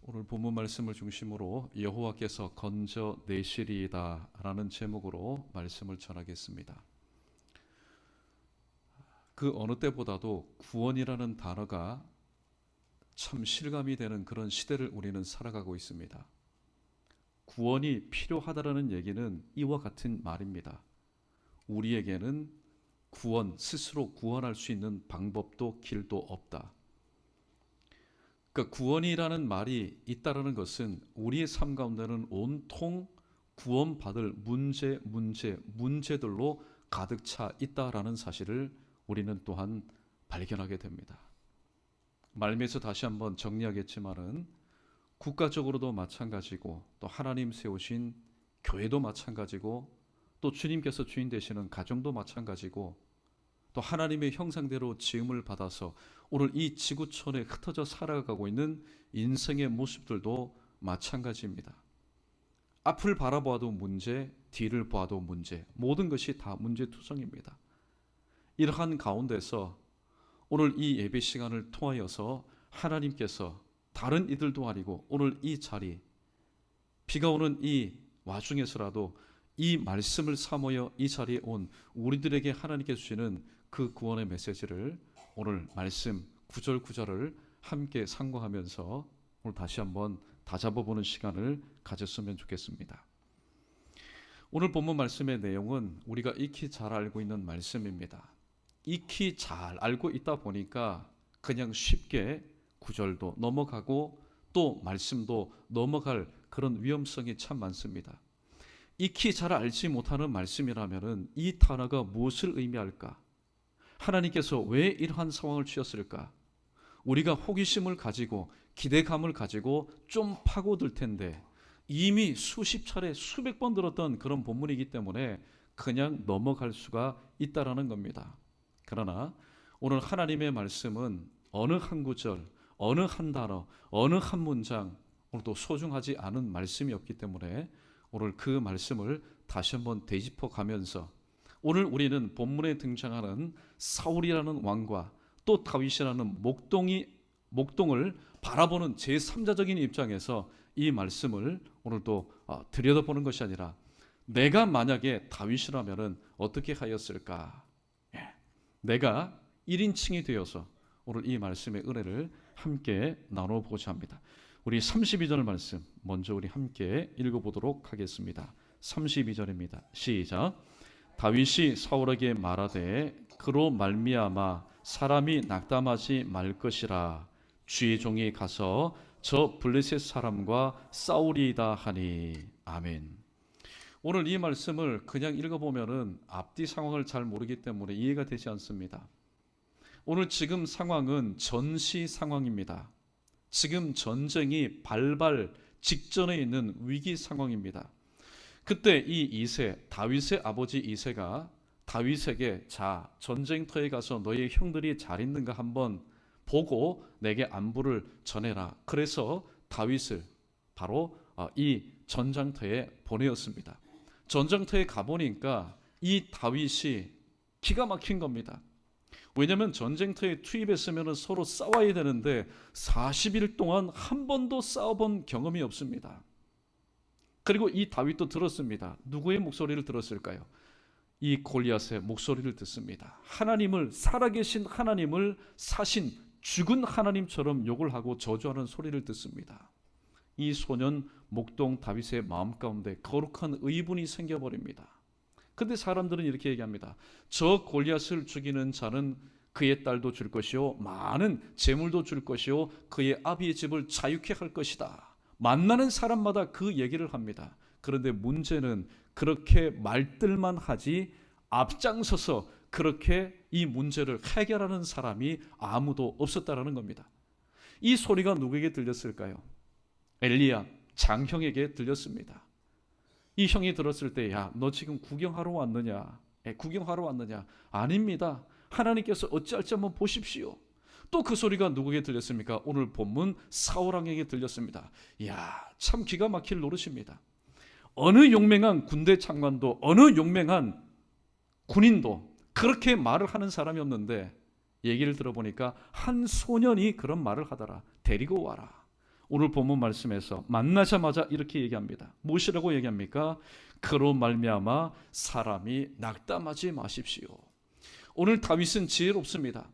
오늘 본문 말씀을 중심으로 여호와께서 건져내시리이다 라는 제목으로 말씀을 전하겠습니다. 그 어느 때보다도 구원이라는 단어가 참 실감이 되는 그런 시대를 우리는 살아가고 있습니다. 구원이 필요하다라는 얘기는 이와 같은 말입니다. 우리에게는 스스로 구원할 수 있는 방법도 길도 없다. 그러니까 구원이라는 말이 있다라는 것은 우리의 삶 가운데는 온통 구원받을 문제들로 가득 차 있다라는 사실을 우리는 또한 발견하게 됩니다. 말미에서 다시 한번 정리하겠지만은 국가적으로도 마찬가지고 또 하나님 세우신 교회도 마찬가지고 또 주님께서 주인 되시는 가정도 마찬가지고 또 하나님의 형상대로 지음을 받아서 오늘 이 지구촌에 흩어져 살아가고 있는 인생의 모습들도 마찬가지입니다. 앞을 바라보아도 문제, 뒤를 보아도 문제, 모든 것이 다 문제투성입니다. 이러한 가운데서 오늘 이 예배 시간을 통하여서 하나님께서 다른 이들도 아니고 오늘 이 자리, 비가 오는 이 와중에서라도 이 말씀을 삼으여 이 자리에 온 우리들에게 하나님께서 주시는 그 구원의 메시지를 오늘 말씀 구절구절을 함께 상고하면서 오늘 다시 한번 다잡아보는 시간을 가졌으면 좋겠습니다. 오늘 본문 말씀의 내용은 우리가 익히 잘 알고 있는 말씀입니다. 익히 잘 알고 있다 보니까 그냥 쉽게 구절도 넘어가고 또 말씀도 넘어갈 그런 위험성이 참 많습니다. 익히 잘 알지 못하는 말씀이라면 이 단어가 무엇을 의미할까? 하나님께서 왜 이러한 상황을 주셨을까? 우리가 호기심을 가지고 기대감을 가지고 좀 파고들 텐데 이미 수십 차례 수백 번 들었던 그런 본문이기 때문에 그냥 넘어갈 수가 있다라는 겁니다. 그러나 오늘 하나님의 말씀은 어느 한 구절, 어느 한 단어, 어느 한 문장 오늘도 소중하지 않은 말씀이 없기 때문에 오늘 그 말씀을 다시 한번 되짚어 가면서 오늘 우리는 본문에 등장하는 사울이라는 왕과 또 다윗이라는 목동을 바라보는 제3자적인 입장에서 이 말씀을 오늘도 들여다보는 것이 아니라 내가 만약에 다윗이라면 어떻게 하였을까? 내가 1인칭이 되어서 오늘 이 말씀의 은혜를 함께 나눠보고자 합니다. 우리 32절 말씀 먼저 우리 함께 읽어보도록 하겠습니다. 32절입니다. 시작. 다윗이 사울에게 말하되 그로 말미암아 사람이 낙담하지 말 것이라 주의 종이 가서 저 블레셋 사람과 싸우리이다 하니. 아멘. 오늘 이 말씀을 그냥 읽어보면은 앞뒤 상황을 잘 모르기 때문에 이해가 되지 않습니다. 오늘 지금 상황은 전시 상황입니다. 지금 전쟁이 발발 직전에 있는 위기 상황입니다. 그때 이 이세, 다윗의 아버지 이세가 다윗에게 자, 전쟁터에 가서 너희 형들이 잘 있는가 한번 보고 내게 안부를 전해라. 그래서 다윗을 바로 이 전장터에 보내었습니다. 전장터에 가보니까 이 다윗이 기가 막힌 겁니다. 왜냐하면 전쟁터에 투입했으면 서로 싸워야 되는데 40일 동안 한 번도 싸워본 경험이 없습니다. 그리고 이 다윗도 들었습니다. 누구의 목소리를 들었을까요? 이 골리앗의 목소리를 듣습니다. 하나님을, 살아계신 하나님을 사신 죽은 하나님처럼 욕을 하고 저주하는 소리를 듣습니다. 이 소년 목동 다윗의 마음 가운데 거룩한 의분이 생겨버립니다. 근데 사람들은 이렇게 얘기합니다. 저 골리앗을 죽이는 자는 그의 딸도 줄 것이요 많은 재물도 줄 것이요 그의 아비의 집을 자유케 할 것이다. 만나는 사람마다 그 얘기를 합니다. 그런데 문제는 그렇게 말들만 하지 앞장서서 그렇게 이 문제를 해결하는 사람이 아무도 없었다라는 겁니다. 이 소리가 누구에게 들렸을까요? 엘리야 장형에게 들렸습니다. 이 형이 들었을 때 야, 너 지금 구경하러 왔느냐? 구경하러 왔느냐? 아닙니다. 하나님께서 어찌할지 한번 보십시오. 또 그 소리가 누구에게 들렸습니까? 오늘 본문 사울왕에게 들렸습니다. 이야, 참 기가 막힐 노릇입니다. 어느 용맹한 군대 장관도 어느 용맹한 군인도 그렇게 말을 하는 사람이 없는데 얘기를 들어보니까 한 소년이 그런 말을 하더라. 데리고 와라. 오늘 본문 말씀에서 만나자마자 이렇게 얘기합니다. 무엇이라고 얘기합니까? 그로 말미암아 사람이 낙담하지 마십시오. 오늘 다윗은 지혜롭습니다.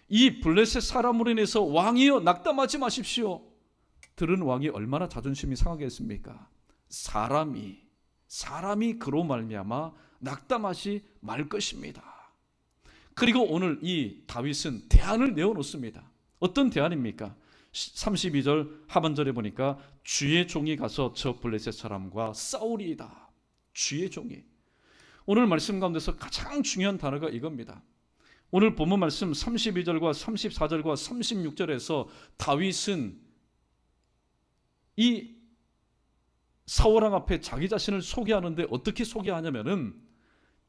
이 블레셋 사람으로 인해서 왕이여 낙담하지 마십시오. 들은 왕이 얼마나 자존심이 상하겠습니까? 사람이 그로 말미암아 낙담하지 말 것입니다. 그리고 오늘 이 다윗은 대안을 내어놓습니다. 어떤 대안입니까? 32절 하반절에 보니까 주의 종이 가서 저 블레셋 사람과 싸우리이다. 주의 종이. 오늘 말씀 가운데서 가장 중요한 단어가 이겁니다. 오늘 본문 말씀 32절과 34절과 36절에서 다윗은 이 사울왕 앞에 자기 자신을 소개하는데 어떻게 소개하냐면은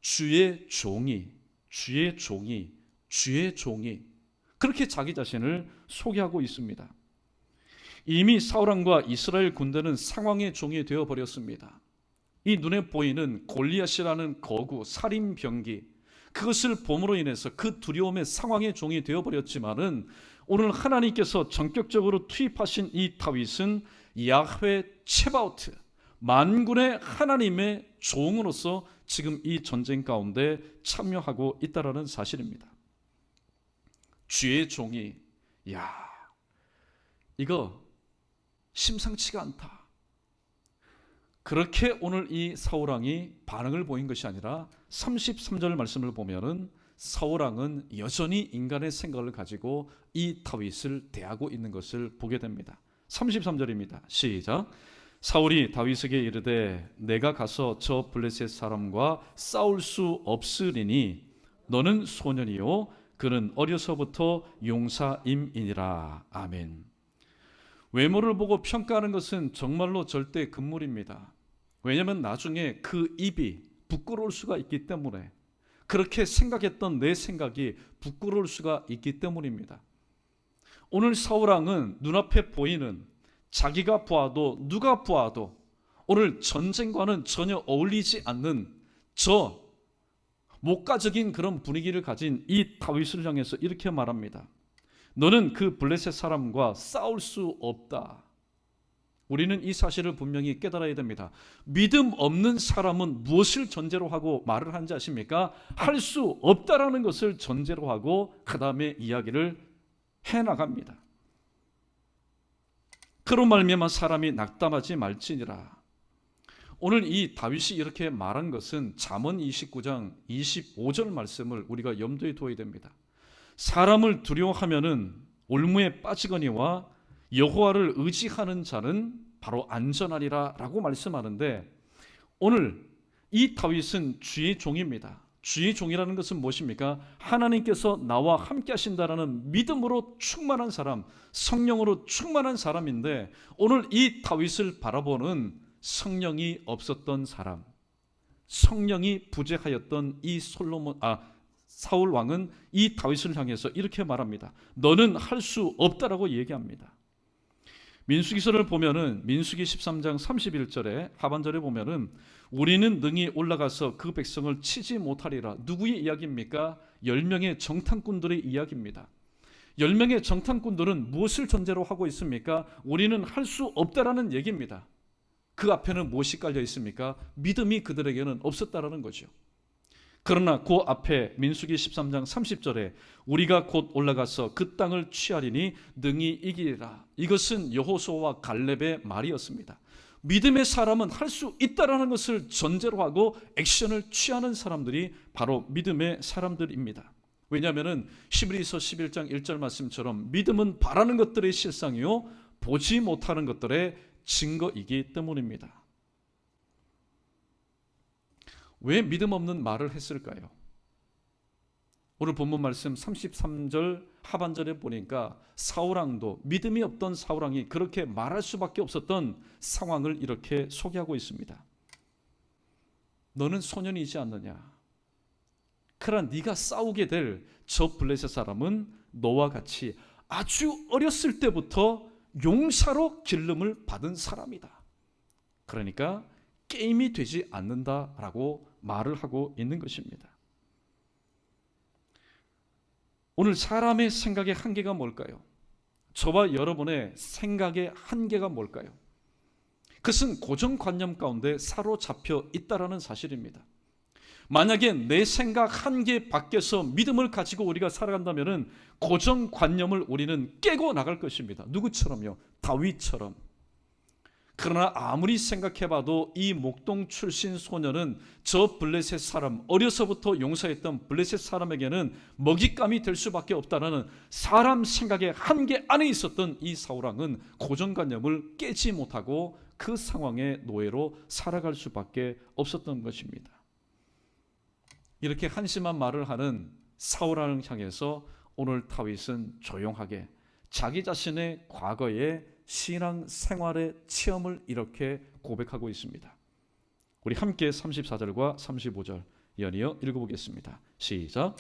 주의 종이 그렇게 자기 자신을 소개하고 있습니다. 이미 사울왕과 이스라엘 군대는 상황의 종이 되어버렸습니다. 이 눈에 보이는 골리앗이라는 거구, 살인병기, 그것을 봄으로 인해서 그 두려움의 상황의 종이 되어버렸지만은 오늘 하나님께서 전격적으로 투입하신 이 다윗은 야훼 체바오트, 만군의 하나님의 종으로서 지금 이 전쟁 가운데 참여하고 있다는 사실입니다. 주의 종이, 이거 심상치가 않다. 그렇게 오늘 이 사울왕이 반응을 보인 것이 아니라 33절 말씀을 보면은 사울왕은 여전히 인간의 생각을 가지고 이 다윗을 대하고 있는 것을 보게 됩니다. 33절입니다. 시작. 사울이 다윗에게 이르되 내가 가서 저 블레셋 사람과 싸울 수 없으리니 너는 소년이요 그는 어려서부터 용사임이니라. 아멘. 외모를 보고 평가하는 것은 정말로 절대 금물입니다. 왜냐하면 나중에 그 입이 부끄러울 수가 있기 때문에, 그렇게 생각했던 내 생각이 부끄러울 수가 있기 때문입니다. 오늘 사울왕은 눈앞에 보이는, 자기가 보아도 누가 보아도 오늘 전쟁과는 전혀 어울리지 않는 저 목가적인 그런 분위기를 가진 이 다윗을 향해서 이렇게 말합니다. 너는 그 블레셋 사람과 싸울 수 없다. 우리는 이 사실을 분명히 깨달아야 됩니다. 믿음 없는 사람은 무엇을 전제로 하고 말을 하는지 아십니까? 할 수 없다라는 것을 전제로 하고 그 다음에 이야기를 해나갑니다. 그로 말미암아 사람이 낙담하지 말지니라. 오늘 이 다윗이 이렇게 말한 것은 잠언 29장 25절 말씀을 우리가 염두에 둬야 됩니다. 사람을 두려워하면은 올무에 빠지거니와 여호와를 의지하는 자는 바로 안전하리라 라고 말씀하는데, 오늘 이 다윗은 주의 종입니다. 주의 종이라는 것은 무엇입니까? 하나님께서 나와 함께 하신다라는 믿음으로 충만한 사람, 성령으로 충만한 사람인데, 오늘 이 다윗을 바라보는 성령이 없었던 사람, 성령이 부재하였던 이 사울 왕은 이 다윗을 향해서 이렇게 말합니다. 너는 할 수 없다라고 얘기합니다. 민수기서를 보면은 민수기 13장 31절에 하반절에 보면은 우리는 능히 올라가서 그 백성을 치지 못하리라. 누구의 이야기입니까? 10명의 정탐꾼들의 이야기입니다. 10명의 정탐꾼들은 무엇을 전제로 하고 있습니까? 우리는 할 수 없다라는 얘기입니다. 그 앞에는 무엇이 깔려 있습니까? 믿음이 그들에게는 없었다라는 거죠. 그러나 그 앞에 민수기 13장 30절에 우리가 곧 올라가서 그 땅을 취하리니 능히 이기리라. 이것은 여호수아와 갈렙의 말이었습니다. 믿음의 사람은 할 수 있다라는 것을 전제로 하고 액션을 취하는 사람들이 바로 믿음의 사람들입니다. 왜냐하면 히브리서 11장 1절 말씀처럼 믿음은 바라는 것들의 실상이요 보지 못하는 것들의 증거이기 때문입니다. 왜 믿음 없는 말을 했을까요? 오늘 본문 말씀 33절 하반절에 보니까 사울왕도, 믿음이 없던 사울왕이 그렇게 말할 수밖에 없었던 상황을 이렇게 소개하고 있습니다. 너는 소년이지 않느냐? 그러나 네가 싸우게 될 저 블레셋 사람은 너와 같이 아주 어렸을 때부터 용사로 기름을 받은 사람이다. 그러니까 게임이 되지 않는다라고 말을 하고 있는 것입니다. 오늘 사람의 생각의 한계가 뭘까요? 저와 여러분의 생각의 한계가 뭘까요? 그것은 고정관념 가운데 사로잡혀 있다라는 사실입니다. 만약에 내 생각 한계 밖에서 믿음을 가지고 우리가 살아간다면 고정관념을 우리는 깨고 나갈 것입니다. 누구처럼요? 다윗처럼. 그러나 아무리 생각해봐도 이 목동 출신 소년은 저 블레셋 사람, 어려서부터 용서했던 블레셋 사람에게는 먹잇감이 될 수밖에 없다는 사람 생각의 한계 안에 있었던 이 사울왕은 고정관념을 깨지 못하고 그 상황의 노예로 살아갈 수밖에 없었던 것입니다. 이렇게 한심한 말을 하는 사울왕을 향해서 오늘 다윗은 조용하게 자기 자신의 과거의 신앙 생활의 체험을 이렇게 고백하고 있습니다. 우리 함께 34절과 35절 연이어 읽어보겠습니다. 시작.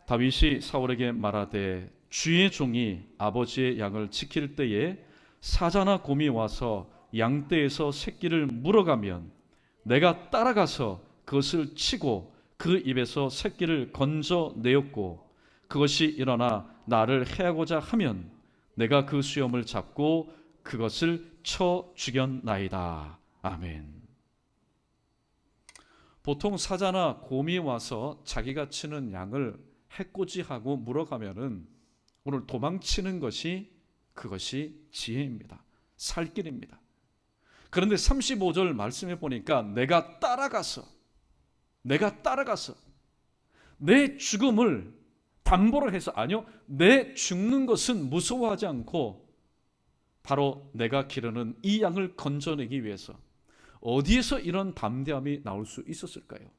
다윗이 사울에게 말하되 주의 종이 아버지의 양을 지킬 때에 사자나 곰이 와서 양떼에서 새끼를 물어가면 내가 따라가서 그것을 치고 그 입에서 새끼를 건져내었고 그것이 일어나 나를 해하고자 하면 내가 그 수염을 잡고 그것을 쳐 죽였나이다. 아멘. 보통 사자나 곰이 와서 자기가 치는 양을 해코지하고 물어가면은 오늘 도망치는 것이 그것이 지혜입니다. 살 길입니다. 그런데 35절 말씀해 보니까 내가 따라가서 내 죽음을 담보로 해서 아니요, 내 죽는 것은 무서워하지 않고 바로 내가 기르는 이 양을 건져내기 위해서 어디에서 이런 담대함이 나올 수 있었을까요?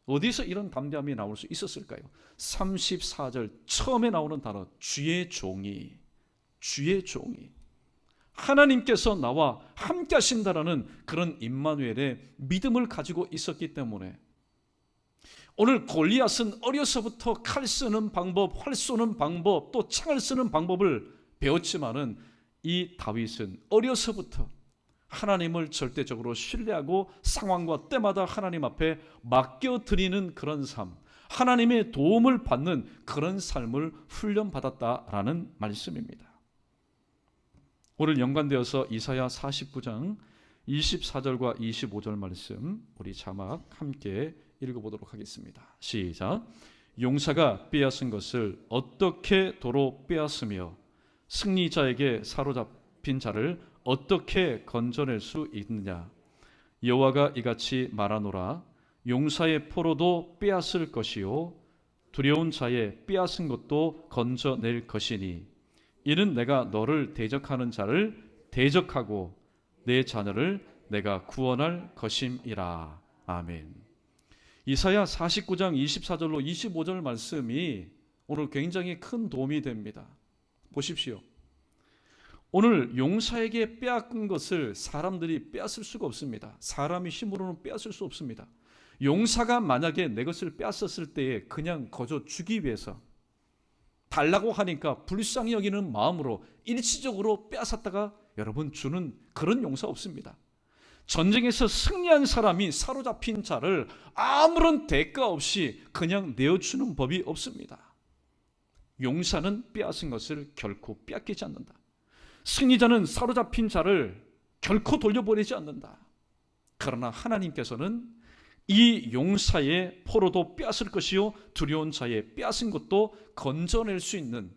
어디에서 이런 담대함이 나올 수 있었을까요? 34절 처음에 나오는 단어 주의 종이 하나님께서 나와 함께 하신다라는 그런 임마누엘의 믿음을 가지고 있었기 때문에 오늘 골리앗은 어려서부터 칼 쓰는 방법, 활 쏘는 방법, 또 창을 쓰는 방법을 배웠지만은 이 다윗은 어려서부터 하나님을 절대적으로 신뢰하고 상황과 때마다 하나님 앞에 맡겨드리는 그런 삶, 하나님의 도움을 받는 그런 삶을 훈련받았다라는 말씀입니다. 오늘 연관되어서 이사야 49장 24절과 25절 말씀 우리 자막 함께 읽어보도록 하겠습니다. 시작. 용사가 빼앗은 것을 어떻게 도로 빼앗으며 승리자에게 사로잡힌 자를 어떻게 건져낼 수 있느냐. 여호와가 이같이 말하노라. 용사의 포로도 빼앗을 것이요 두려운 자의 빼앗은 것도 건져낼 것이니 이는 내가 너를 대적하는 자를 대적하고 내 자녀를 내가 구원할 것임이라. 아멘. 이사야 49장 24절로 25절 말씀이 오늘 굉장히 큰 도움이 됩니다. 보십시오. 오늘 용사에게 빼앗긴 것을 사람들이 빼앗을 수가 없습니다. 사람의 힘으로는 빼앗을 수 없습니다. 용사가 만약에 내 것을 빼앗았을 때에 그냥 거저 주기 위해서 달라고 하니까 불쌍히 여기는 마음으로 일시적으로 빼앗았다가 여러분 주는 그런 용사 없습니다. 전쟁에서 승리한 사람이 사로잡힌 자를 아무런 대가 없이 그냥 내어주는 법이 없습니다. 용사는 빼앗은 것을 결코 빼앗기지 않는다. 승리자는 사로잡힌 자를 결코 돌려보내지 않는다. 그러나 하나님께서는 이 용사의 포로도 빼앗을 것이요 두려운 자의 빼앗은 것도 건져낼 수 있는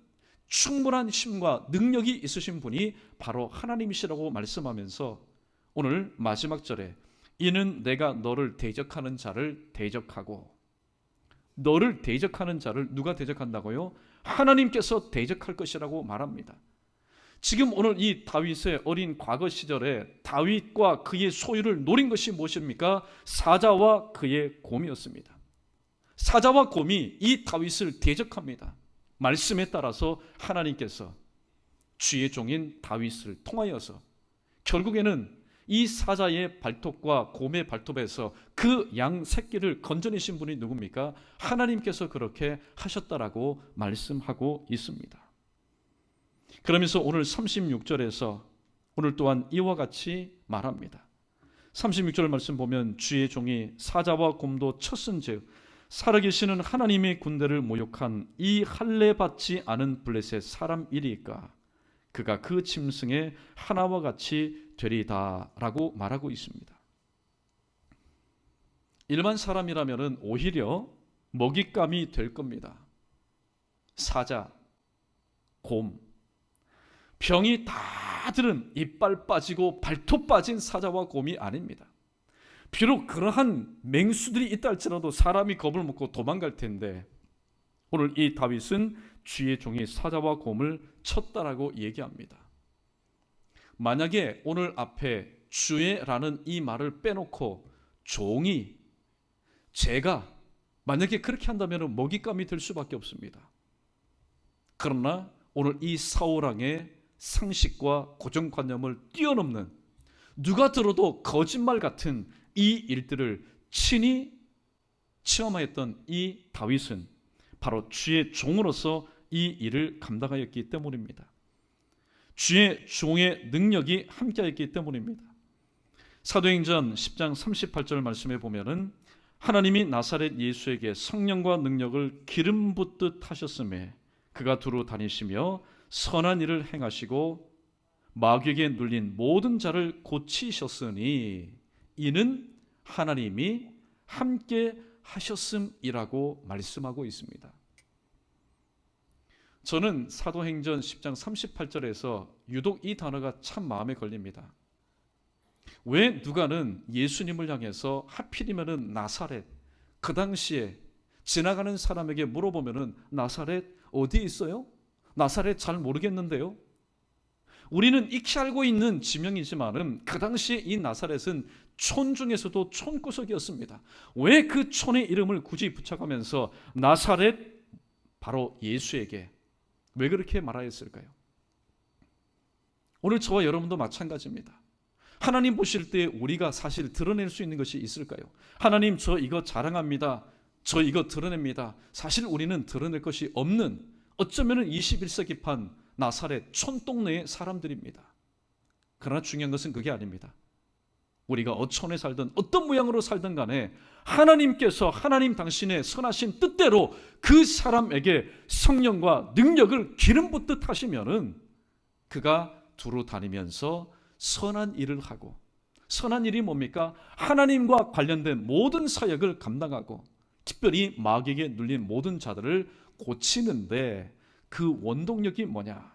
충분한 힘과 능력이 있으신 분이 바로 하나님이시라고 말씀하면서 오늘 마지막 절에 이는 내가 너를 대적하는 자를 대적하고, 너를 대적하는 자를 누가 대적한다고요? 하나님께서 대적할 것이라고 말합니다. 지금 오늘 이 다윗의 어린 과거 시절에 다윗과 그의 소유를 노린 것이 무엇입니까? 사자와 그의 곰이었습니다. 사자와 곰이 이 다윗을 대적합니다. 말씀에 따라서 하나님께서 주의 종인 다윗을 통하여서 결국에는 이 사자의 발톱과 곰의 발톱에서 그 양 새끼를 건져내신 분이 누굽니까? 하나님께서 그렇게 하셨다라고 말씀하고 있습니다. 그러면서 오늘 36절에서 오늘 또한 이와 같이 말합니다. 36절 말씀 보면 주의 종이 사자와 곰도 쳤은즉 살아계시는 하나님의 군대를 모욕한 이 할례 받지 않은 블레셋 사람이리까 그가 그 짐승의 하나와 같이 되리다라고 말하고 있습니다. 일반 사람이라면 오히려 먹잇감이 될 겁니다. 사자, 곰, 병이 다 들은 이빨 빠지고 발톱 빠진 사자와 곰이 아닙니다. 비록 그러한 맹수들이 있다 할지라도 사람이 겁을 먹고 도망갈 텐데 오늘 이 다윗은 주의 종이 사자와 곰을 쳤다라고 얘기합니다. 만약에 오늘 앞에 주의라는 이 말을 빼놓고 종이, 제가 만약에 그렇게 한다면 먹잇감이 될 수밖에 없습니다. 그러나 오늘 이 사울왕의 상식과 고정관념을 뛰어넘는, 누가 들어도 거짓말 같은 이 일들을 친히 체험하였던 이 다윗은 바로 주의 종으로서 이 일을 감당하였기 때문입니다. 주의 종의 능력이 함께하였기 때문입니다. 사도행전 10장 38절 말씀에 보면은 하나님이 나사렛 예수에게 성령과 능력을 기름 붓듯 하셨음에 그가 두루 다니시며 선한 일을 행하시고 마귀에게 눌린 모든 자를 고치셨으니 이는 하나님이 함께 하셨음이라고 말씀하고 있습니다. 저는 사도행전 10장 38절에서 유독 이 단어가 참 마음에 걸립니다. 왜 누가는 예수님을 향해서 하필이면 나사렛, 그 당시에 지나가는 사람에게 물어보면 나사렛 어디에 있어요? 나사렛 잘 모르겠는데요. 우리는 익히 알고 있는 지명이지만은 그 당시에 이 나사렛은 촌 중에서도 촌구석이었습니다. 왜 그 촌의 이름을 굳이 붙여가면서 나사렛, 바로 예수에게 왜 그렇게 말하였을까요? 오늘 저와 여러분도 마찬가지입니다. 하나님 보실 때 우리가 사실 드러낼 수 있는 것이 있을까요? 하나님, 저 이거 자랑합니다. 저 이거 드러냅니다. 사실 우리는 드러낼 것이 없는, 어쩌면 21세기판 나사렛 촌동네의 사람들입니다. 그러나 중요한 것은 그게 아닙니다. 우리가 어촌에 살든 어떤 모양으로 살든 간에 하나님께서 하나님 당신의 선하신 뜻대로 그 사람에게 성령과 능력을 기름 붓듯 하시면은 그가 두루 다니면서 선한 일을 하고, 선한 일이 뭡니까? 하나님과 관련된 모든 사역을 감당하고 특별히 마귀에게 눌린 모든 자들을 고치는데 그 원동력이 뭐냐?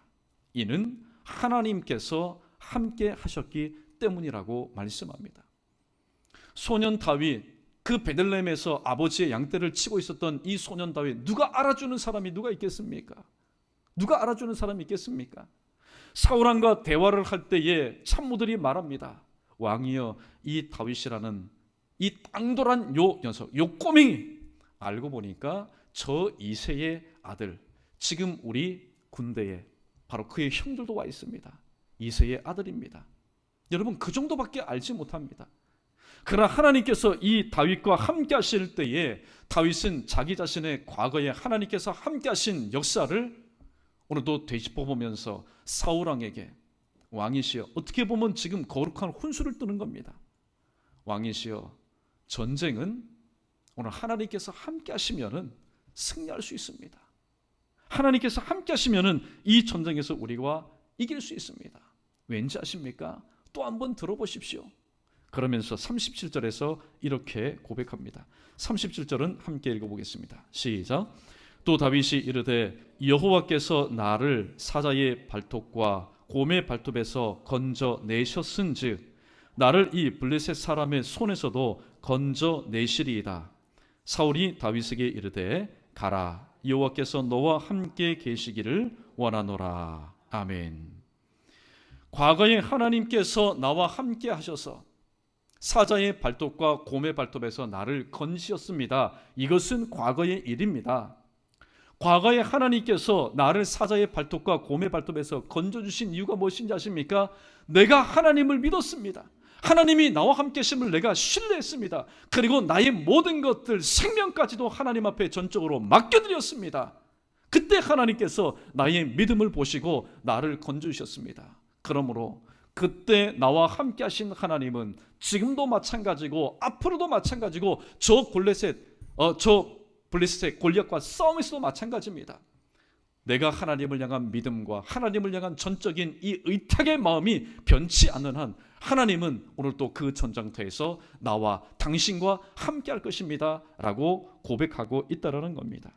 이는 하나님께서 함께 하셨기 때문이라고 말씀합니다. 소년 다윗, 그 베들레헴에서 아버지의 양떼를 치고 있었던 이 소년 다윗, 누가 알아주는 사람이 누가 있겠습니까? 누가 알아주는 사람이 있겠습니까? 사울왕과 대화를 할 때에 참모들이 말합니다. 왕이여, 이 다윗이라는 이 땅돌한 요 녀석, 요 꼬맹이, 알고 보니까 저 이새의 아들, 지금 우리 군대에 바로 그의 형들도 와 있습니다. 이새의 아들입니다. 여러분, 그 정도밖에 알지 못합니다. 그러나 하나님께서 이 다윗과 함께 하실 때에 다윗은 자기 자신의 과거에 하나님께서 함께 하신 역사를 오늘도 되짚어보면서 사울왕에게, 왕이시여, 어떻게 보면 지금 거룩한 혼수를 뜨는 겁니다. 왕이시여, 전쟁은 오늘 하나님께서 함께 하시면은 승리할 수 있습니다. 하나님께서 함께 하시면은 이 전쟁에서 우리가 이길 수 있습니다. 왠지 아십니까? 또 한번 들어보십시오. 그러면서 37절에서 이렇게 고백합니다. 37절은 함께 읽어보겠습니다. 시작. 또 다윗이 이르되 여호와께서 나를 사자의 발톱과 곰의 발톱에서 건져 내셨은즉 나를 이 블레셋 사람의 손에서도 건져 내시리이다. 사울이 다윗에게 이르되 가라, 여호와께서 너와 함께 계시기를 원하노라. 아멘. 과거에 하나님께서 나와 함께 하셔서 사자의 발톱과 곰의 발톱에서 나를 건지셨습니다. 이것은 과거의 일입니다. 과거에 하나님께서 나를 사자의 발톱과 곰의 발톱에서 건져주신 이유가 무엇인지 아십니까? 내가 하나님을 믿었습니다. 하나님이 나와 함께 하심을 내가 신뢰했습니다. 그리고 나의 모든 것들, 생명까지도 하나님 앞에 전적으로 맡겨드렸습니다. 그때 하나님께서 나의 믿음을 보시고 나를 건져주셨습니다. 그러므로 그때 나와 함께 하신 하나님은 지금도 마찬가지고 앞으로도 마찬가지고 저 블레셋의 골리앗과 싸움에서도 마찬가지입니다. 내가 하나님을 향한 믿음과 하나님을 향한 전적인 이 의탁의 마음이 변치 않는 한 하나님은 오늘 또 그 전장터에서 나와 당신과 함께 할 것입니다 라고 고백하고 있다는 겁니다.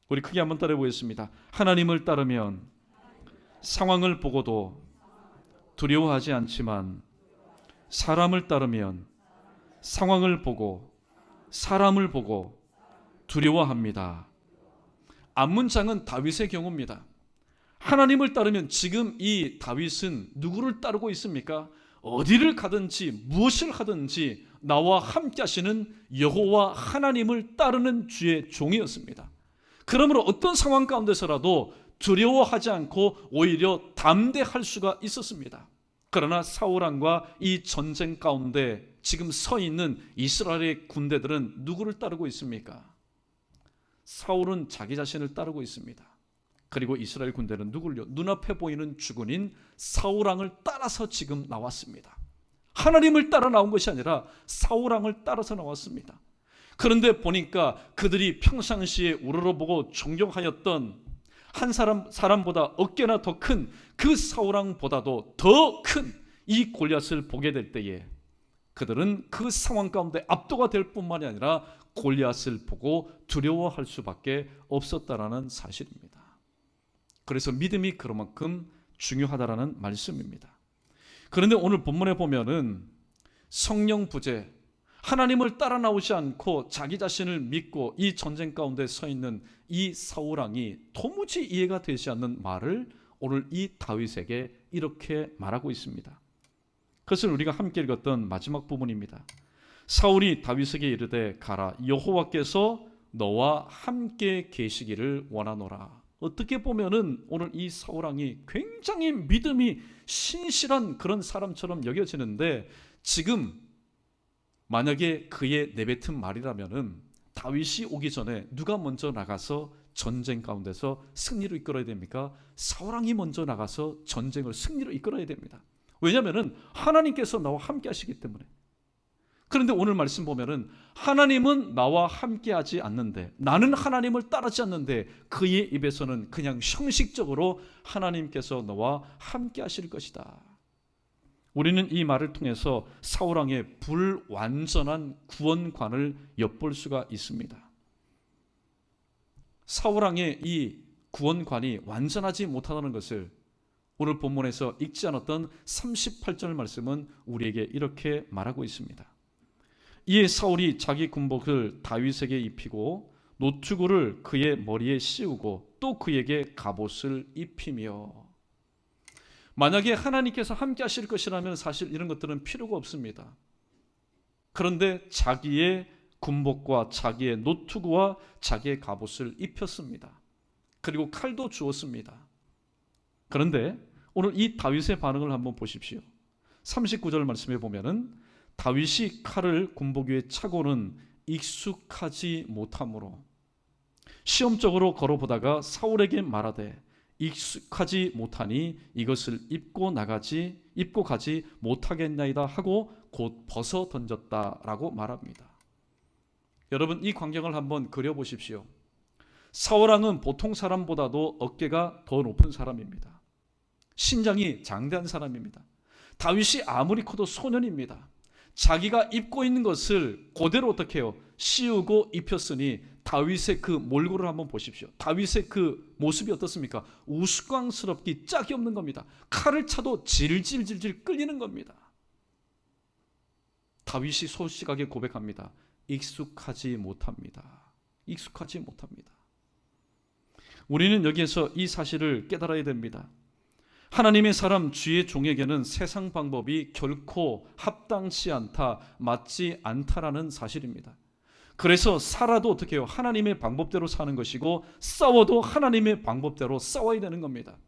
우리 크게 한번 따라해 보겠습니다. 하나님을 따르면 상황을 보고도 두려워하지 않지만 사람을 따르면 상황을 보고 사람을 보고 두려워합니다. 앞문장은 다윗의 경우입니다. 하나님을 따르면 지금 이 다윗은 누구를 따르고 있습니까? 어디를 가든지 무엇을 하든지 나와 함께 하시는 여호와 하나님을 따르는 주의 종이었습니다. 그러므로 어떤 상황 가운데서라도 두려워하지 않고 오히려 담대할 수가 있었습니다. 그러나 사울 왕과 이 전쟁 가운데 지금 서 있는 이스라엘의 군대들은 누구를 따르고 있습니까? 사울은 자기 자신을 따르고 있습니다. 그리고 이스라엘 군대는 누구를요? 눈앞에 보이는 주군인 사울 왕을 따라서 지금 나왔습니다. 하나님을 따라 나온 것이 아니라 사울 왕을 따라서 나왔습니다. 그런데 보니까 그들이 평상시에 우러러보고 존경하였던 한 사람보다 어깨나 더 큰 그 사울 왕보다도 더 큰 이 골리앗을 보게 될 때에 그들은 그 상황 가운데 압도가 될 뿐만이 아니라 골리앗을 보고 두려워할 수밖에 없었다라는 사실입니다. 그래서 믿음이 그만큼 중요하다라는 말씀입니다. 그런데 오늘 본문에 보면은 성령 부재, 하나님을 따라 나오지 않고 자기 자신을 믿고 이 전쟁 가운데 서 있는 이 사울 왕이 도무지 이해가 되지 않는 말을 오늘 이 다윗에게 이렇게 말하고 있습니다. 그것을 우리가 함께 읽었던 마지막 부분입니다. 사울이 다윗에게 이르되 가라, 여호와께서 너와 함께 계시기를 원하노라. 어떻게 보면은 오늘 이 사울 왕이 굉장히 믿음이 신실한 그런 사람처럼 여겨지는데, 지금 만약에 그의 내뱉은 말이라면은 다윗이 오기 전에 누가 먼저 나가서 전쟁 가운데서 승리로 이끌어야 됩니까? 사울 왕이 먼저 나가서 전쟁을 승리로 이끌어야 됩니다. 왜냐하면은 하나님께서 나와 함께 하시기 때문에. 그런데 오늘 말씀 보면은 하나님은 나와 함께 하지 않는데, 나는 하나님을 따르지 않는데 그의 입에서는 그냥 형식적으로 하나님께서 너와 함께 하실 것이다. 우리는 이 말을 통해서 사울 왕의 불완전한 구원관을 엿볼 수가 있습니다. 사울 왕의 이 구원관이 완전하지 못하다는 것을 오늘 본문에서 읽지 않았던 38절 말씀은 우리에게 이렇게 말하고 있습니다. 이에 사울이 자기 군복을 다윗에게 입히고 노투구를 그의 머리에 씌우고 또 그에게 갑옷을 입히며. 만약에 하나님께서 함께 하실 것이라면 사실 이런 것들은 필요가 없습니다. 그런데 자기의 군복과 자기의 노투구와 자기의 갑옷을 입혔습니다. 그리고 칼도 주었습니다. 그런데 오늘 이 다윗의 반응을 한번 보십시오. 39절 말씀에 보면은 다윗이 칼을 군복 위에 차고는 익숙하지 못하므로 시험적으로 걸어보다가 사울에게 말하되 익숙하지 못하니 이것을 입고 가지 못하겠나이다 하고 곧 벗어 던졌다라고 말합니다. 여러분, 이 광경을 한번 그려보십시오. 사울 왕은 보통 사람보다도 어깨가 더 높은 사람입니다. 신장이 장대한 사람입니다. 다윗이 아무리 커도 소년입니다. 자기가 입고 있는 것을 그대로 어떻게 해요? 씌우고 입혔으니 다윗의 그 몰골을 한번 보십시오. 다윗의 그 모습이 어떻습니까? 우스꽝스럽기 짝이 없는 겁니다. 칼을 차도 질질질질 끌리는 겁니다. 다윗이 솔직하게 고백합니다. 익숙하지 못합니다. 익숙하지 못합니다. 우리는 여기에서 이 사실을 깨달아야 됩니다. 하나님의 사람 주의 종에게는 세상 방법이 결코 합당치 않다, 맞지 않다라는 사실입니다. 그래서 살아도 어떻게 해요? 하나님의 방법대로 사는 것이고, 싸워도 하나님의 방법대로 싸워야 되는 겁니다.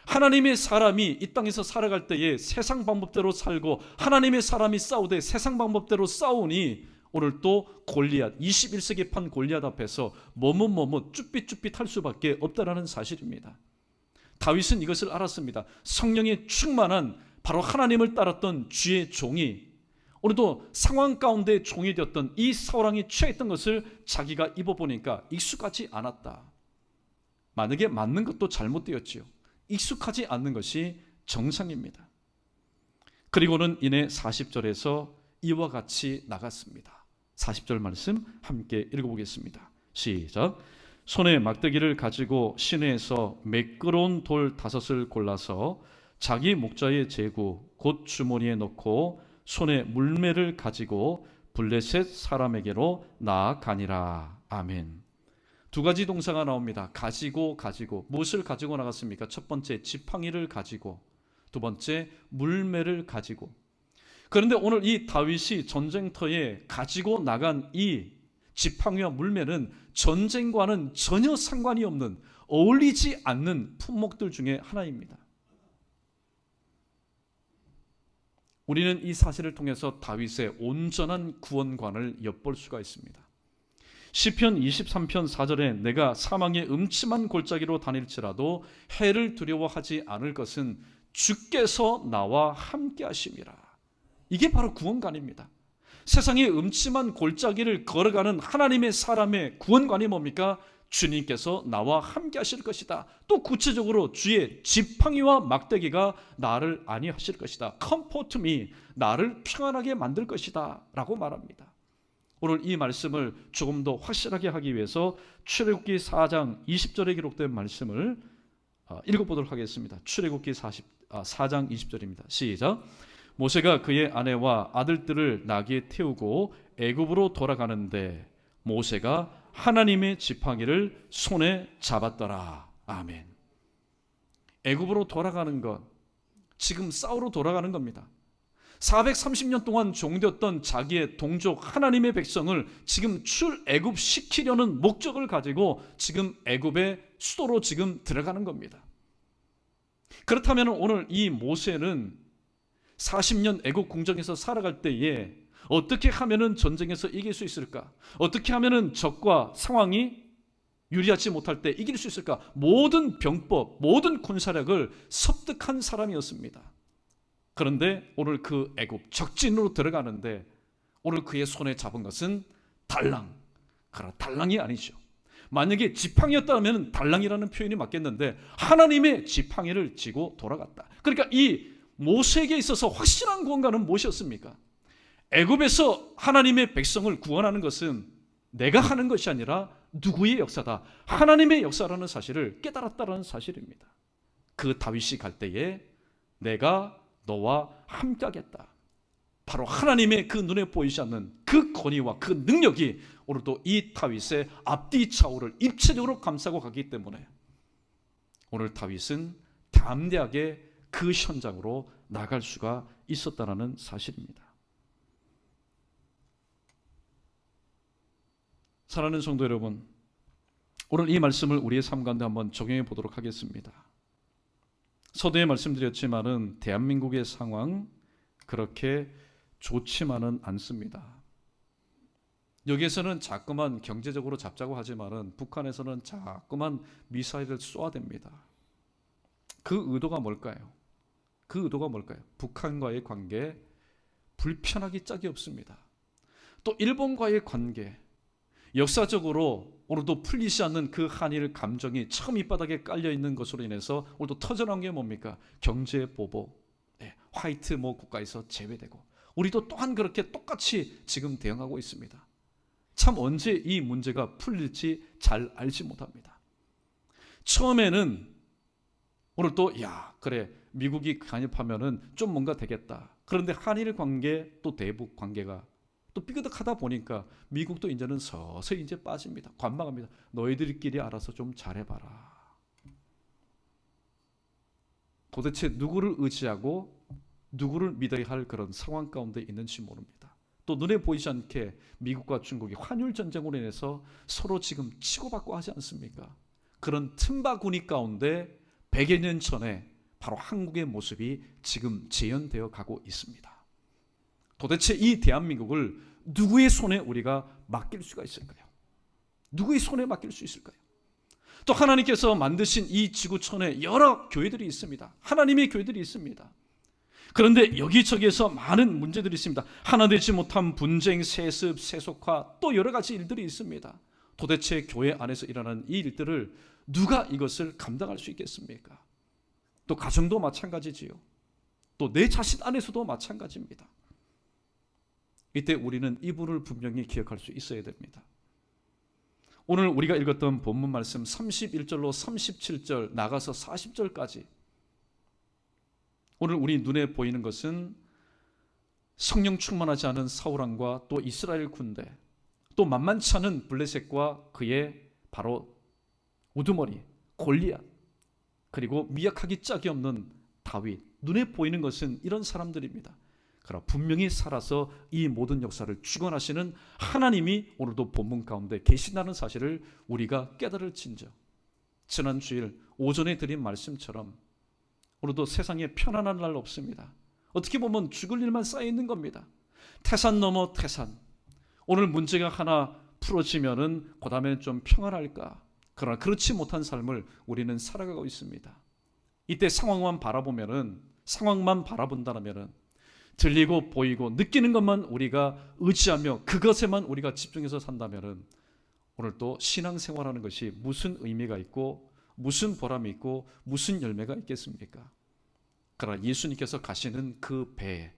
하나님의 사람이 이 땅에서 살아갈 때에 세상 방법대로 살고, 하나님의 사람이 싸우되 세상 방법대로 싸우니 오늘 또 골리앗, 21세기판 골리앗 앞에서 머뭇머뭇 쭈삣쭈삣 할 수밖에 없다라는 사실입니다. 다윗은 이것을 알았습니다. 성령에 충만한 바로 하나님을 따랐던 주의 종이 오늘도 상황 가운데 종이 되었던 이 사울 왕이 취했던 것을 자기가 입어보니까 익숙하지 않았다. 만약에 맞는 것도 잘못되었지요. 익숙하지 않는 것이 정상입니다. 그리고는 이내 40절에서 이와 같이 나갔습니다. 40절 말씀 함께 읽어보겠습니다. 시작. 손에 막대기를 가지고 시내에서 매끄러운 돌 5을 골라서 자기 목자의 제구 곧 주머니에 넣고 손에 물매를 가지고 블레셋 사람에게로 나아가니라. 아멘. 두 가지 동사가 나옵니다. 가지고. 무엇을 가지고 나갔습니까? 첫 번째 지팡이를 가지고, 두 번째 물매를 가지고. 그런데 오늘 이 다윗이 전쟁터에 가지고 나간 이 지팡이와 물매는 전쟁과는 전혀 상관이 없는, 어울리지 않는 품목들 중에 하나입니다. 우리는 이 사실을 통해서 다윗의 온전한 구원관을 엿볼 수가 있습니다. 시편 23편 4절에 내가 사망의 음침한 골짜기로 다닐지라도 해를 두려워하지 않을 것은 주께서 나와 함께 하심이라. 이게 바로 구원관입니다. 세상의 음침한 골짜기를 걸어가는 하나님의 사람의 구원관이 뭡니까? 주님께서 나와 함께 하실 것이다. 또 구체적으로 주의 지팡이와 막대기가 나를 안위하실 것이다. Comfort me, 나를 평안하게 만들 것이다 라고 말합니다. 오늘 이 말씀을 조금 더 확실하게 하기 위해서 출애굽기 4장 20절에 기록된 말씀을 읽어보도록 하겠습니다. 출애굽기 4장 20절입니다. 시작. 모세가 그의 아내와 아들들을 나귀에 태우고 애굽으로 돌아가는데 모세가 하나님의 지팡이를 손에 잡았더라. 아멘. 애굽으로 돌아가는 것, 지금 싸우러 돌아가는 겁니다. 430년 동안 종되었던 자기의 동족 하나님의 백성을 지금 출애굽시키려는 목적을 가지고 지금 애굽의 수도로 지금 들어가는 겁니다. 그렇다면 오늘 이 모세는 40년 애굽 궁정에서 살아갈 때에 어떻게 하면은 전쟁에서 이길 수 있을까? 어떻게 하면은 적과 상황이 유리하지 못할 때 이길 수 있을까? 모든 병법, 모든 군사력을 섭득한 사람이었습니다. 그런데 오늘 그 애굽 적진으로 들어가는데 오늘 그의 손에 잡은 것은 달랑. 그러나 달랑이 아니죠. 만약에 지팡이였다면 달랑이라는 표현이 맞겠는데 하나님의 지팡이를 쥐고 돌아갔다. 그러니까 이 모세에게 있어서 확실한 구원가는 무엇이었습니까? 애굽에서 하나님의 백성을 구원하는 것은 내가 하는 것이 아니라 누구의 역사다? 하나님의 역사라는 사실을 깨달았다는 사실입니다. 그 다윗이 갈 때에 내가 너와 함께하겠다. 바로 하나님의 그 눈에 보이지 않는 그 권위와 그 능력이 오늘도 이 다윗의 앞뒤 좌우를 입체적으로 감싸고 가기 때문에 오늘 다윗은 담대하게 그 현장으로 나갈 수가 있었다는 사실입니다. 사랑하는 성도 여러분, 오늘 이 말씀을 우리의 삶 가운데 한번 적용해 보도록 하겠습니다. 서두에 말씀드렸지만은 대한민국의 상황 그렇게 좋지만은 않습니다. 여기에서는 자꾸만 경제적으로 잡자고 하지만은 북한에서는 자꾸만 미사일을 쏘아댑니다. 그 의도가 뭘까요? 그 의도가 뭘까요? 북한과의 관계 불편하기 짝이 없습니다. 또 일본과의 관계, 역사적으로 오늘도 풀리지 않는 그 한일 감정이 처음 밑바닥에 깔려있는 것으로 인해서 오늘도 터져나온 게 뭡니까? 경제 보복, 화이트 국가에서 제외되고 우리도 또한 그렇게 똑같이 지금 대응하고 있습니다. 참 언제 이 문제가 풀릴지 잘 알지 못합니다. 처음에는 오늘 또 그래 미국이 간입하면은 좀 뭔가 되겠다. 그런데 한일 관계 또 대북 관계가 또 삐그덕하다 보니까 미국도 이제는 서서히 이제 빠집니다. 관망합니다. 너희들끼리 알아서 좀 잘해봐라. 도대체 누구를 의지하고 누구를 믿어야 할 그런 상황 가운데 있는지 모릅니다. 또 눈에 보이지 않게 미국과 중국이 환율 전쟁으로 인해서 서로 지금 치고받고 하지 않습니까? 그런 틈바구니 가운데 100여 년 전에 바로 한국의 모습이 지금 재현되어 가고 있습니다. 도대체 이 대한민국을 누구의 손에 우리가 맡길 수가 있을까요? 누구의 손에 맡길 수 있을까요? 또 하나님께서 만드신 이 지구촌에 여러 교회들이 있습니다. 하나님의 교회들이 있습니다. 그런데 여기저기에서 많은 문제들이 있습니다. 하나 되지 못한 분쟁, 세습, 세속화 또 여러 가지 일들이 있습니다. 도대체 교회 안에서 일어나는 이 일들을 누가 이것을 감당할 수 있겠습니까? 또 가정도 마찬가지지요. 또 내 자신 안에서도 마찬가지입니다. 이때 우리는 이분을 분명히 기억할 수 있어야 됩니다. 오늘 우리가 읽었던 본문 말씀 31절로 37절 나가서 40절까지 오늘 우리 눈에 보이는 것은 성령 충만하지 않은 사울왕과 또 이스라엘 군대, 또 만만치 않은 블레셋과 그의 바로 우두머리 골리앗, 그리고 미약하기 짝이 없는 다윗. 눈에 보이는 것은 이런 사람들입니다. 그러나 분명히 살아서 이 모든 역사를 주관하시는 하나님이 오늘도 본문 가운데 계신다는 사실을 우리가 깨달을진저, 지난 주일 오전에 드린 말씀처럼 오늘도 세상에 편안한 날 없습니다. 어떻게 보면 죽을 일만 쌓여 있는 겁니다. 태산 넘어 태산. 오늘 문제가 하나 풀어지면은 그 다음에 좀 평안할까? 그러나 그렇지 못한 삶을 우리는 살아가고 있습니다. 이때 상황만 바라본다면은 들리고 보이고 느끼는 것만 우리가 의지하며 그것에만 우리가 집중해서 산다면은 오늘 또 신앙생활하는 것이 무슨 의미가 있고 무슨 보람이 있고 무슨 열매가 있겠습니까? 그러나 예수님께서 가시는 그 배에,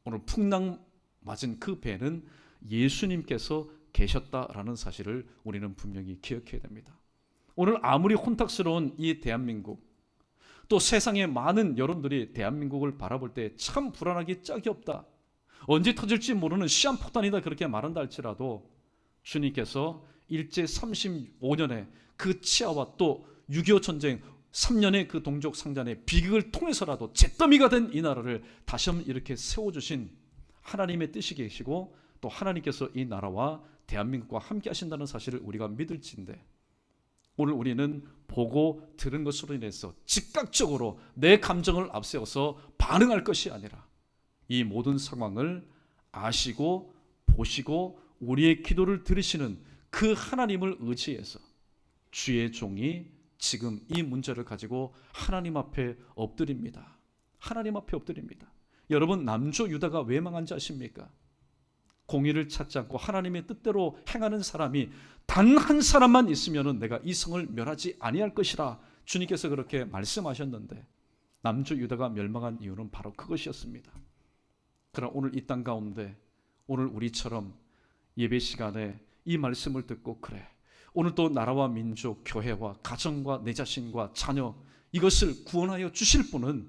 오늘 풍랑 맞은 그 배는 예수님께서 계셨다라는 사실을 우리는 분명히 기억해야 됩니다. 오늘 아무리 혼탁스러운 이 대한민국, 또 세상의 많은 여론들이 대한민국을 바라볼 때 참 불안하기 짝이 없다, 언제 터질지 모르는 시한폭탄이다 그렇게 말한다 할지라도 주님께서 일제 35년의 그 치하와 또 6.25 전쟁 3년의 그 동족 상잔의 비극을 통해서라도 잿더미가 된 이 나라를 다시 한번 이렇게 세워주신 하나님의 뜻이 계시고, 또 하나님께서 이 나라와 대한민국과 함께 하신다는 사실을 우리가 믿을진데, 오늘 우리는 보고 들은 것으로 인해서 즉각적으로 내 감정을 앞세워서 반응할 것이 아니라 이 모든 상황을 아시고 보시고 우리의 기도를 들으시는 그 하나님을 의지해서 주의 종이 지금 이 문제를 가지고 하나님 앞에 엎드립니다. 하나님 앞에 엎드립니다. 여러분, 남조 유다가 왜 망한지 아십니까? 공의를 찾지 않고 하나님의 뜻대로 행하는 사람이 단 한 사람만 있으면 내가 이 성을 멸하지 아니할 것이라 주님께서 그렇게 말씀하셨는데, 남조 유다가 멸망한 이유는 바로 그것이었습니다. 그러나 오늘 이 땅 가운데 오늘 우리처럼 예배 시간에 이 말씀을 듣고, 그래, 오늘 또 나라와 민족, 교회와 가정과 내 자신과 자녀, 이것을 구원하여 주실 분은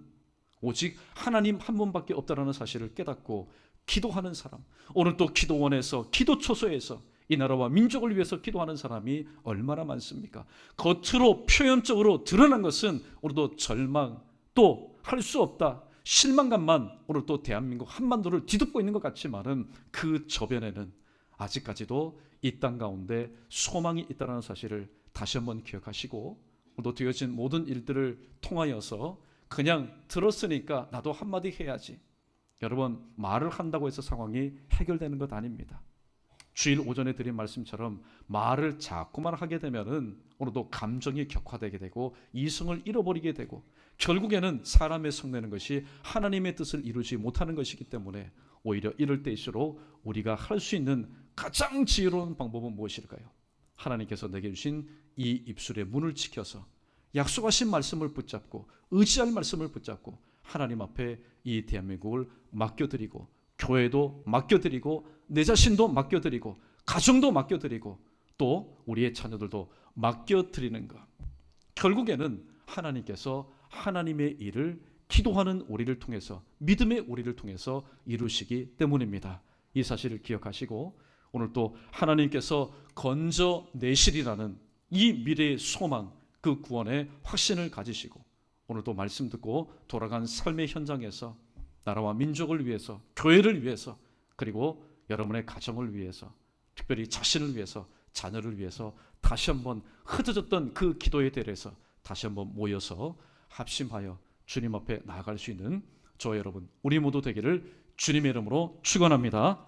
오직 하나님 한 분밖에 없다라는 사실을 깨닫고 기도하는 사람, 오늘 또 기도원에서 기도초소에서 이 나라와 민족을 위해서 기도하는 사람이 얼마나 많습니까? 겉으로 표현적으로 드러난 것은 오늘도 절망, 또 할 수 없다, 실망감만 오늘 또 대한민국 한반도를 뒤덮고 있는 것 같지만은 그 저변에는 아직까지도 이 땅 가운데 소망이 있다는 사실을 다시 한번 기억하시고, 오늘도 되어진 모든 일들을 통하여서 그냥 들었으니까 나도 한마디 해야지, 여러분, 말을 한다고 해서 상황이 해결되는 것 아닙니다. 주일 오전에 드린 말씀처럼 말을 자꾸만 하게 되면은 오늘도 감정이 격화되게 되고 이성을 잃어버리게 되고 결국에는 사람의 성내는 것이 하나님의 뜻을 이루지 못하는 것이기 때문에 오히려 이럴 때일수록 우리가 할 수 있는 가장 지혜로운 방법은 무엇일까요? 하나님께서 내게 주신 이 입술의 문을 지켜서 약속하신 말씀을 붙잡고 의지할 말씀을 붙잡고 하나님 앞에 이 대한민국을 맡겨드리고, 교회도 맡겨드리고, 내 자신도 맡겨드리고, 가정도 맡겨드리고, 또 우리의 자녀들도 맡겨드리는 것, 결국에는 하나님께서 하나님의 일을 기도하는 우리를 통해서, 믿음의 우리를 통해서 이루시기 때문입니다. 이 사실을 기억하시고 오늘 또 하나님께서 건져내시리라는 이 미래의 소망, 그 구원의 확신을 가지시고 오늘도 말씀 듣고 돌아간 삶의 현장에서 나라와 민족을 위해서, 교회를 위해서, 그리고 여러분의 가정을 위해서, 특별히 자신을 위해서, 자녀를 위해서 다시 한번 흩어졌던 그 기도의 대회에서 다시 한번 모여서 합심하여 주님 앞에 나아갈 수 있는 저와 여러분, 우리 모두 되기를 주님의 이름으로 축원합니다.